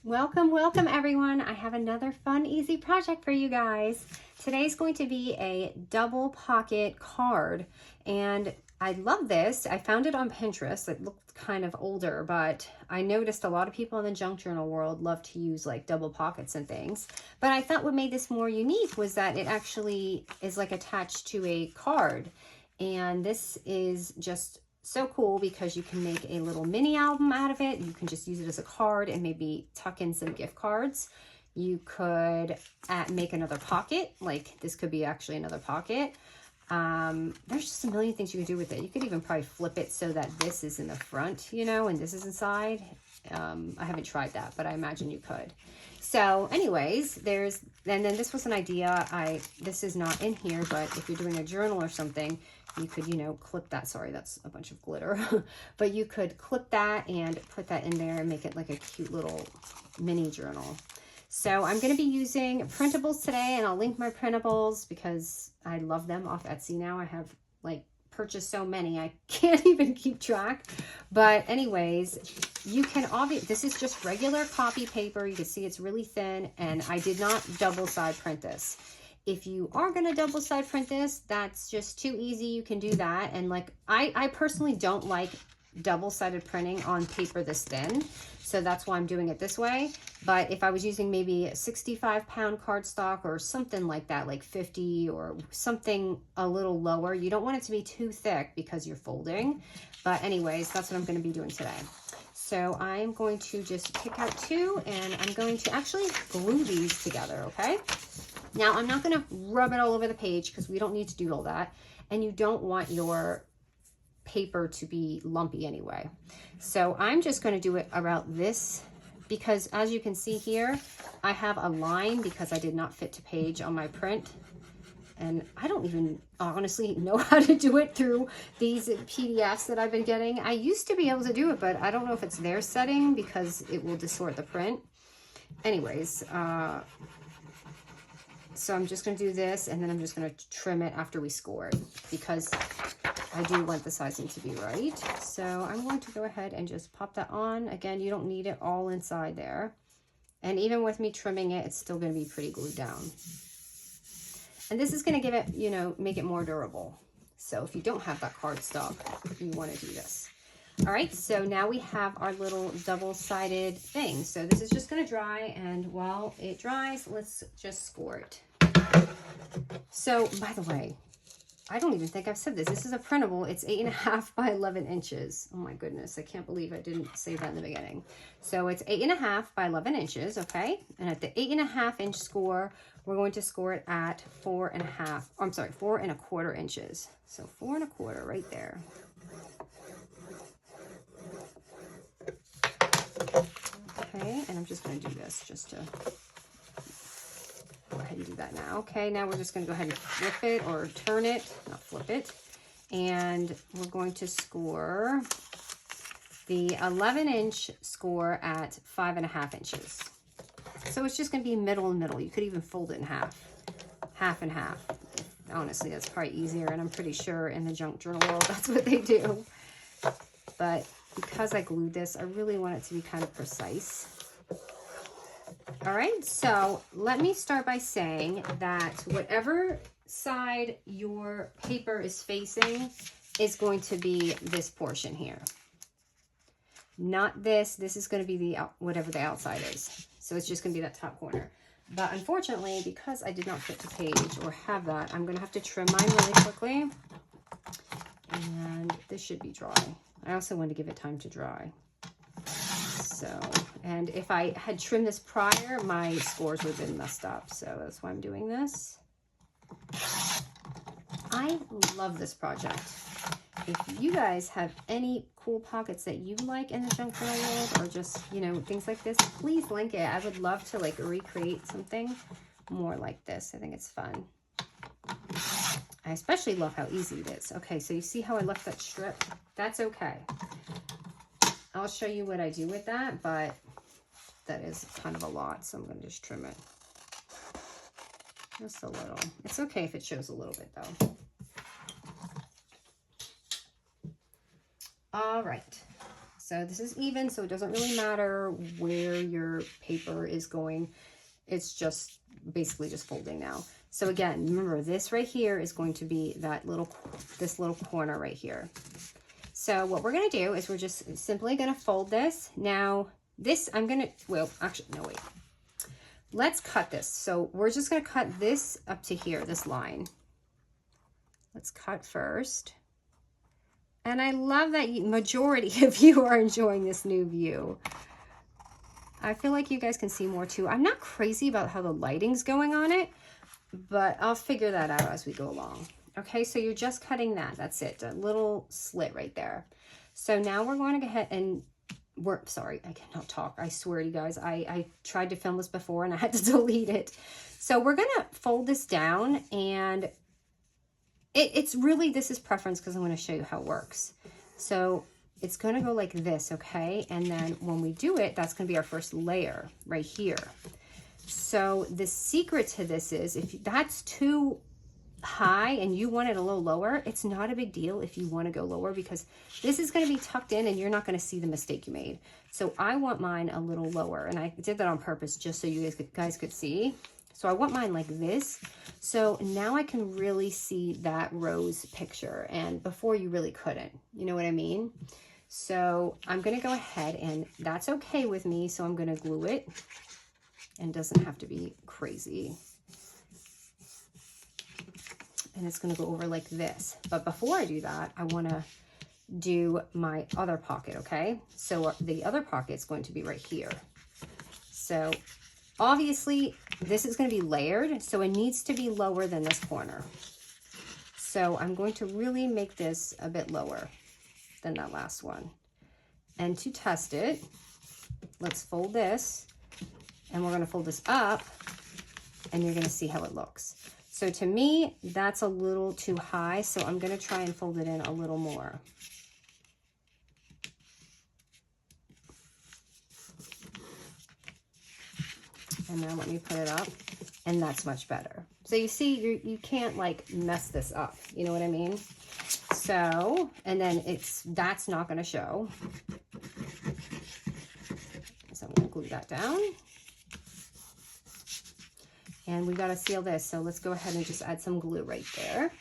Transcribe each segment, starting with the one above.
Welcome, welcome everyone. I have another fun, easy project for you guys. Today's going to be a double pocket card, and I love this. I found it on Pinterest. It looked kind of older, but I noticed a lot of people in the junk journal world love to use like double pockets and things. But I thought what made this more unique was that it actually is like attached to a card. And this is just so cool because you can make a little mini album out of it. You can just use it as a card and maybe tuck in some gift cards. You could make another pocket, like this could be actually another pocket. There's just a million things you can do with it. You could even probably flip it so that this is in the front, you know, and this is inside. I haven't tried that, but I imagine you could. So anyways, and then this was an idea. This is not in here, but if you're doing a journal or something, you could, you know, clip that. Sorry, that's a bunch of glitter. But you could clip that and put that in there and make it like a cute little mini journal. So I'm going to be using printables today, and I'll link my printables because I love them off Etsy now. I have like purchased so many, I can't even keep track. But anyways, you can this is just regular copy paper. You can see it's really thin, and I did not double side print this. If you are going to double side print this, that's just too easy. You can do that. And like, I personally don't like double-sided printing on paper this thin. So that's why I'm doing it this way. But if I was using maybe a 65-pound cardstock or something like that, like 50 or something a little lower, you don't want it to be too thick because you're folding. But anyways, that's what I'm going to be doing today. So I'm going to just pick out two, and I'm going to actually glue these together, okay? Now, I'm not going to rub it all over the page because we don't need to do all that. And you don't want your paper to be lumpy anyway. So I'm just going to do it around this because as you can see here, I have a line because I did not fit to page on my print. And I don't even honestly know how to do it through these PDFs that I've been getting. I used to be able to do it, but I don't know if it's their setting because it will distort the print. Anyways, so I'm just going to do this, and then I'm just going to trim it after we score it because I do want the sizing to be right. So I'm going to go ahead and just pop that on. Again, you don't need it all inside there. And even with me trimming it, it's still going to be pretty glued down. And this is going to give it, you know, make it more durable. So if you don't have that cardstock, you want to do this. All right, so now we have our little double-sided thing. So this is just going to dry, and while it dries, let's just score it. So, by the way, I don't even think I've said this. This is a printable. It's 8.5 by 11 inches. Oh my goodness, I can't believe I didn't say that in the beginning. So it's 8.5 by 11 inches, okay? And at the 8.5-inch score, we're going to score it at 4.5. I'm sorry, 4.25 inches. So 4.25 right there. Okay, and I'm just going to do this just to go ahead and do that now. Okay, now we're just going to go ahead and flip it or turn it, not flip it. And we're going to score the 11-inch score at 5.5 inches. So it's just going to be middle and middle. You could even fold it in half and half. Honestly, that's probably easier, and I'm pretty sure in the junk journal world that's what they do. But because I glued this, I really want it to be kind of precise. All right, so let me start by saying that whatever side your paper is facing is going to be this portion here. Not this. This is going to be the whatever the outside is. So it's just going to be that top corner. But unfortunately, because I did not fit to page or have that, I'm going to have to trim mine really quickly. And this should be dry. I also want to give it time to dry. So, and if I had trimmed this prior, my scores would have been messed up. So that's why I'm doing this. I love this project. If you guys have any cool pockets that you like in the junk journal world, or just, you know, things like this, please link it. I would love to like recreate something more like this. I think it's fun. I especially love how easy it is. Okay, so you see how I left that strip? That's okay. I'll show you what I do with that, but that is kind of a lot, so I'm going to just trim it. Just a little. It's okay if it shows a little bit, though. All right. So this is even, so it doesn't really matter where your paper is going. It's just basically just folding now. So again, remember this right here is going to be this little corner right here. So what we're going to do is we're just simply going to fold this. Now this well, actually, no, wait. Let's cut this. So we're just going to cut this up to here, this line. Let's cut first. And I love that majority of you are enjoying this new view. I feel like you guys can see more too. I'm not crazy about how the lighting's going on it, but I'll figure that out as we go along. Okay, so you're just cutting that. That's it, a little slit right there. So now we're going to go ahead and sorry, I cannot talk. I swear to you guys, I tried to film this before and I had to delete it. So we're going to fold this down, and it's really, this is preference because I'm going to show you how it works. So it's going to go like this, okay? And then when we do it, that's going to be our first layer right here. So the secret to this is, if that's too high and you want it a little lower, it's not a big deal if you want to go lower, because this is going to be tucked in and you're not going to see the mistake you made. So I want mine a little lower, and I did that on purpose just so you guys could see. So I want mine like this. So now I can really see that rose picture, and before you really couldn't, you know what I mean? So I'm going to go ahead, and that's okay with me. So I'm going to glue it, and it doesn't have to be crazy. And it's going to go over like this. But before I do that, I want to do my other pocket, okay? So the other pocket is going to be right here. So obviously this is going to be layered, so it needs to be lower than this corner. So I'm going to really make this a bit lower than that last one. And to test it, let's fold this, and we're going to fold this up, and you're going to see how it looks. So to me, that's a little too high, so I'm going to try and fold it in a little more. And now let me put it up, and that's much better. So you see, you can't like mess this up, you know what I mean? So, and then that's not going to show. So I'm going to glue that down. And we got to seal this, so let's go ahead and just add some glue right there.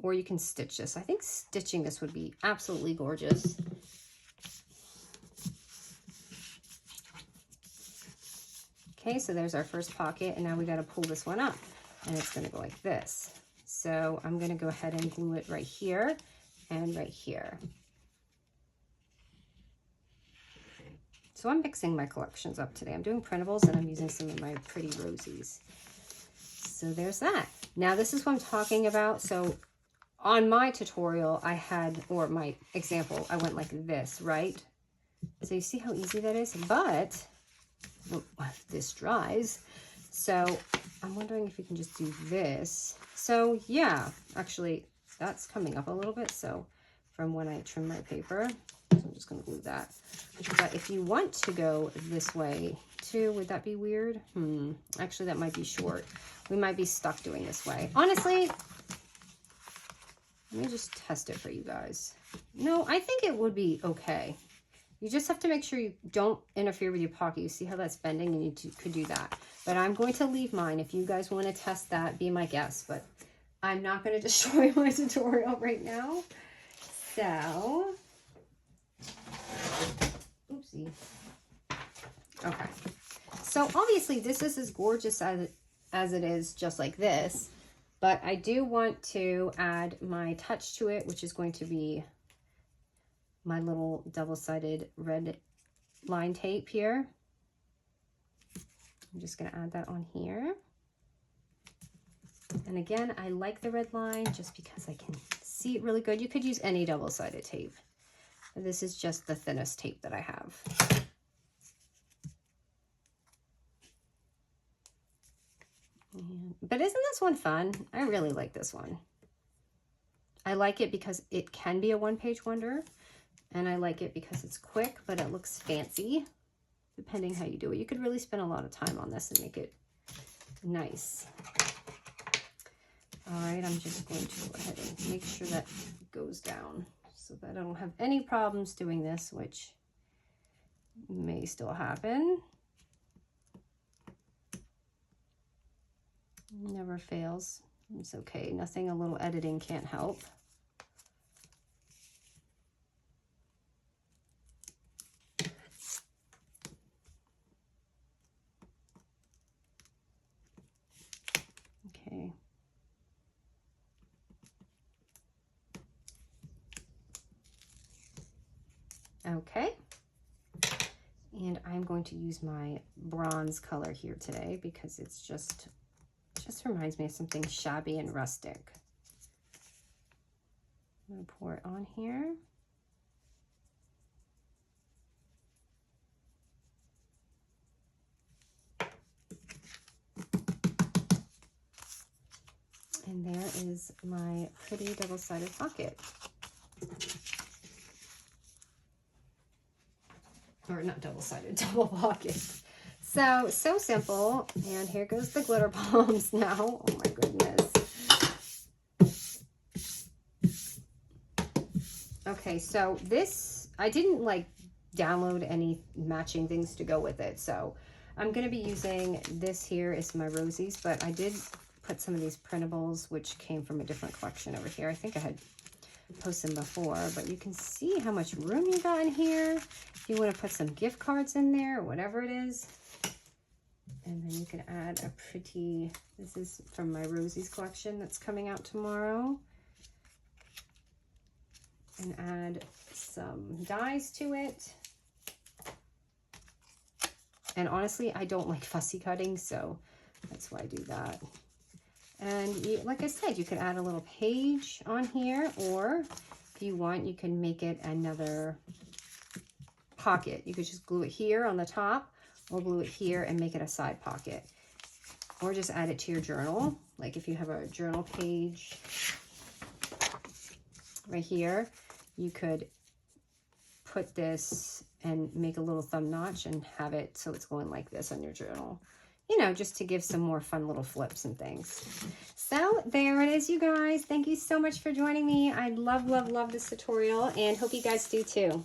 Or you can stitch this. I think stitching this would be absolutely gorgeous. Okay, so there's our first pocket, and now we got to pull this one up, and it's going to go like this. So I'm going to go ahead and glue it right here and right here. So I'm mixing my collections up today. I'm doing printables, and I'm using some of my pretty rosies. So there's that. Now this is what I'm talking about. So on my tutorial, I had, or my example, I went like this, right? So you see how easy that is? But this dries. So I'm wondering if we can just do this. So yeah, actually that's coming up a little bit. So from when I trim my paper, so I'm just going to glue that. But if you want to go this way too, would that be weird? Actually, that might be short. We might be stuck doing this way. Honestly, let me just test it for you guys. No, I think it would be okay. You just have to make sure you don't interfere with your pocket. You see how that's bending, and you could do that. But I'm going to leave mine. If you guys want to test that, be my guest. But I'm not going to destroy my tutorial right now. So, oopsie. Okay. So obviously this is as gorgeous as it is just like this. But I do want to add my touch to it, which is going to be my little double-sided red line tape here. I'm just going to add that on here. And again, I like the red line just because I can see it really good. You could use any double-sided tape. But this is just the thinnest tape that I have. But isn't this one fun? I really like this one. I like it because it can be a one-page wonder. And I like it because it's quick, but it looks fancy, depending how you do it. You could really spend a lot of time on this and make it nice. All right, I'm just going to go ahead and make sure that goes down. so that I don't have any problems doing this, which may still happen. Never fails. It's okay. Nothing a little editing can't help. Okay. Okay. And I'm going to use my bronze color here today because it's just reminds me of something shabby and rustic. I'm going to pour it on here. And there is my pretty double-sided pocket. Or not double-sided, double pocket. So simple. And here goes the glitter bombs now. Oh my goodness. Okay, so this, I didn't like download any matching things to go with it. So I'm going to be using this here is my rosies, but I did put some of these printables, which came from a different collection over here. I think I had posted them before, but you can see how much room you got in here. If you want to put some gift cards in there or whatever it is. And then you can add a pretty, this is from my Rosies collection that's coming out tomorrow. And add some dies to it. And honestly, I don't like fussy cutting, so that's why I do that. And you, like I said, you can add a little page on here, or if you want, you can make it another pocket. You could just glue it here on the top, or glue it here and make it a side pocket, or just add it to your journal. Like if you have a journal page right here, you could put this and make a little thumb notch and have it so it's going like this on your journal, you know, just to give some more fun little flips and things. So there it is, you guys. Thank you so much for joining me. I love this tutorial and hope you guys do too.